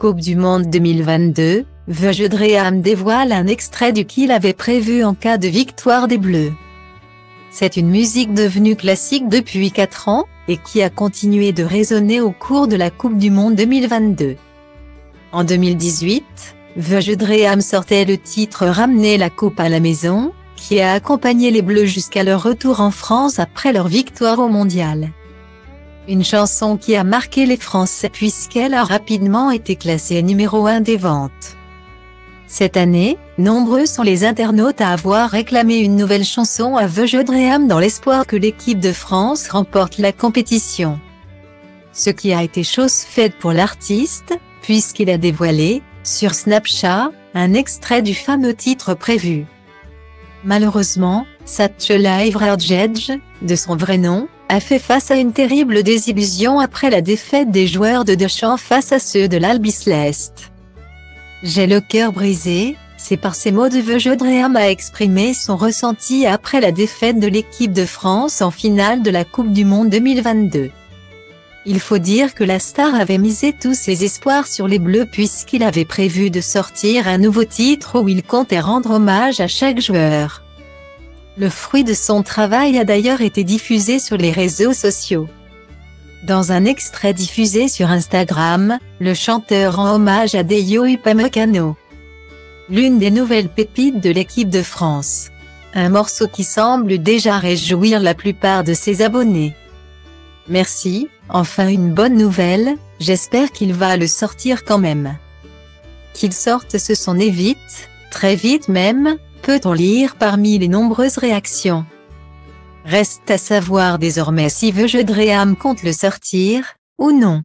Coupe du Monde 2022, Vögedream dévoile un extrait du qu'il avait prévu en cas de victoire des Bleus. C'est une musique devenue classique depuis 4 ans, et qui a continué de résonner au cours de la Coupe du Monde 2022. En 2018, Vögedream sortait le titre Ramener la coupe à la maison, qui a accompagné les Bleus jusqu'à leur retour en France après leur victoire au Mondial. Une chanson qui a marqué les Français puisqu'elle a rapidement été classée numéro 1 des ventes. Cette année, nombreux sont les internautes à avoir réclamé une nouvelle chanson à Vögedream dans l'espoir que l'équipe de France remporte la compétition. Ce qui a été chose faite pour l'artiste, puisqu'il a dévoilé, sur Snapchat, un extrait du fameux titre prévu. Malheureusement, Satchela Ivrarjedj, de son vrai nom, a fait face à une terrible désillusion après la défaite des joueurs de Deschamps face à ceux de l'Albi Céleste. J'ai le cœur brisé, c'est par ces mots de Vögedream a exprimé son ressenti après la défaite de l'équipe de France en finale de la Coupe du Monde 2022. Il faut dire que la star avait misé tous ses espoirs sur les Bleus puisqu'il avait prévu de sortir un nouveau titre où il comptait rendre hommage à chaque joueur. Le fruit de son travail a d'ailleurs été diffusé sur les réseaux sociaux. Dans un extrait diffusé sur Instagram, le chanteur rend hommage à Dayo Upamecano, l'une des nouvelles pépites de l'équipe de France. Un morceau qui semble déjà réjouir la plupart de ses abonnés. Merci, enfin une bonne nouvelle, j'espère qu'il va le sortir quand même. Qu'il sorte ce son est vite, très vite même, peut-on lire parmi les nombreuses réactions. Reste à savoir désormais si Vögedream compte le sortir, ou non.